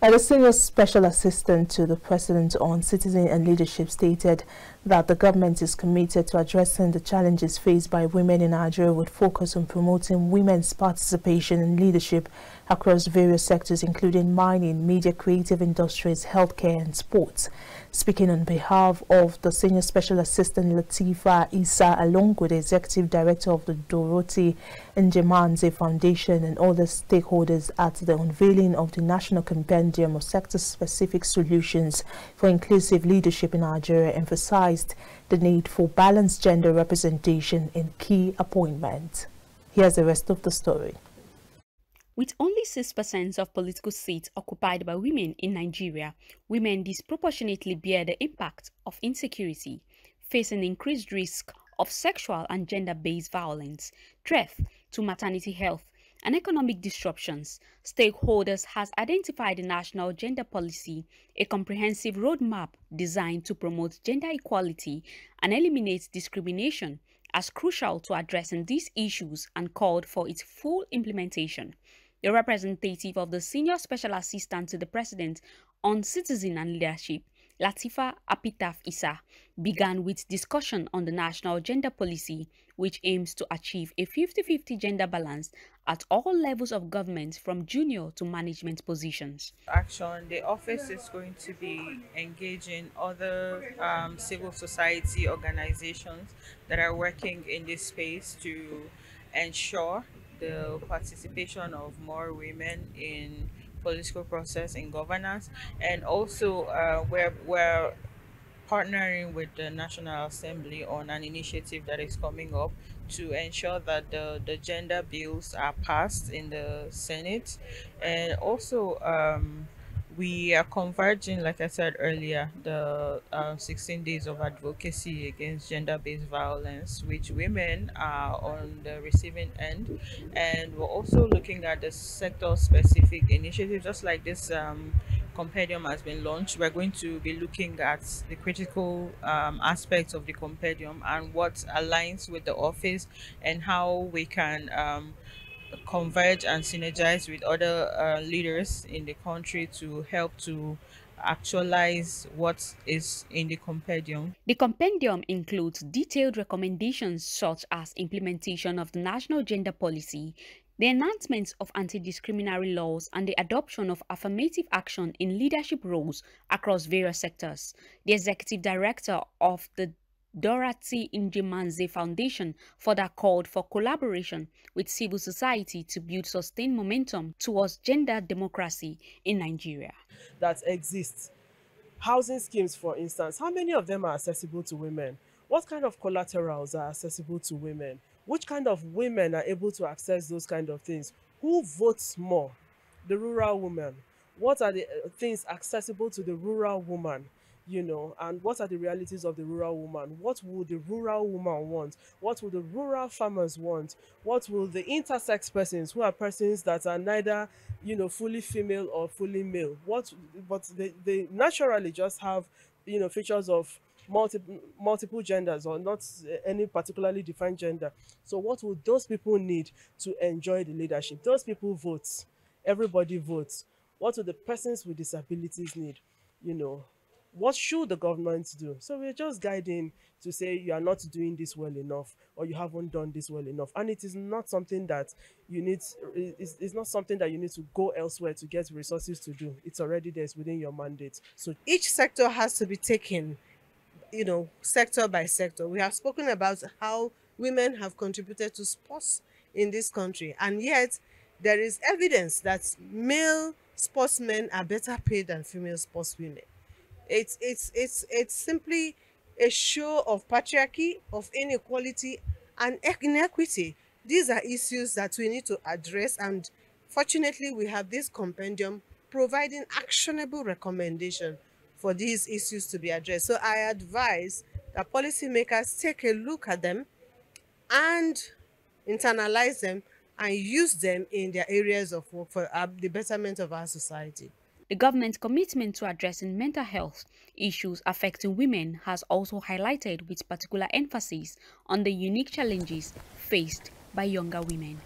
And the senior special assistant to the president on citizen and leadership stated that the government is committed to addressing the challenges faced by women in Nigeria with focus on promoting women's participation in leadership across various sectors, including mining, media, creative industries, healthcare and sports. Speaking on behalf of the senior special assistant Latifa Issa, along with the executive director of the Dorothy Njemanze Foundation and other stakeholders at the unveiling of the National Compendium of Sector-Specific Solutions for Inclusive Leadership in Nigeria, emphasized the need for balanced gender representation in key appointments. Here's the rest of the story. With only 6% of political seats occupied by women in Nigeria, women disproportionately bear the impact of insecurity, facing increased risk of sexual and gender-based violence, threat to maternity health, and economic disruptions. Stakeholders has identified the National Gender Policy, a comprehensive roadmap designed to promote gender equality and eliminate discrimination, as crucial to addressing these issues and called for its full implementation. The representative of the Senior Special Assistant to the President on Citizen and Leadership, Latifa Issa, began with discussion on the National Gender Policy, which aims to achieve a 50-50 gender balance at all levels of government from junior to management positions. Action, the office is going to be engaging other civil society organizations that are working in this space to ensure the participation of more women in political process in governance, and also we're partnering with the National Assembly on an initiative that is coming up to ensure that the gender bills are passed in the Senate, and also we are converging, like I said earlier, the 16 days of advocacy against gender-based violence, which women are on the receiving end. And we're also looking at the sector-specific initiatives, just like this compendium has been launched. We're going to be looking at the critical aspects of the compendium and what aligns with the office and how we can converge and synergize with other leaders in the country to help to actualize what is in the compendium. The compendium includes detailed recommendations such as implementation of the National Gender Policy, the enhancement of anti-discriminatory laws, and the adoption of affirmative action in leadership roles across various sectors. The executive director of the Dorothy Njemanze Foundation further called for collaboration with civil society to build sustained momentum towards gender democracy in Nigeria. That exists. Housing schemes, for instance, how many of them are accessible to women? What kind of collaterals are accessible to women? Which kind of women are able to access those kind of things? Who votes more? The rural woman. What are the things accessible to the rural woman? You know, and what are the realities of the rural woman? What will the rural woman want? What will the rural farmers want? What will the intersex persons, who are persons that are neither, you know, fully female or fully male? But they naturally just have, you know, features of multiple genders or not any particularly defined gender. So what will those people need to enjoy the leadership? Those people vote. Everybody votes. What will the persons with disabilities need? You know, what should the government do? So we're just guiding to say you are not doing this well enough, or you haven't done this well enough. And it is not something that you need, it's not something that you need to go elsewhere to get resources to do. It's already there, it's within your mandate. So each sector has to be taken, you know, sector by sector. We have spoken about how women have contributed to sports in this country, and yet there is evidence that male sportsmen are better paid than female sportswomen. It's simply a show of patriarchy, of inequality and inequity. These are issues that we need to address, and fortunately we have this compendium providing actionable recommendation for these issues to be addressed. So I advise that policymakers take a look at them and internalize them and use them in their areas of work for the betterment of our society. The government's commitment to addressing mental health issues affecting women has also highlighted with particular emphasis on the unique challenges faced by younger women.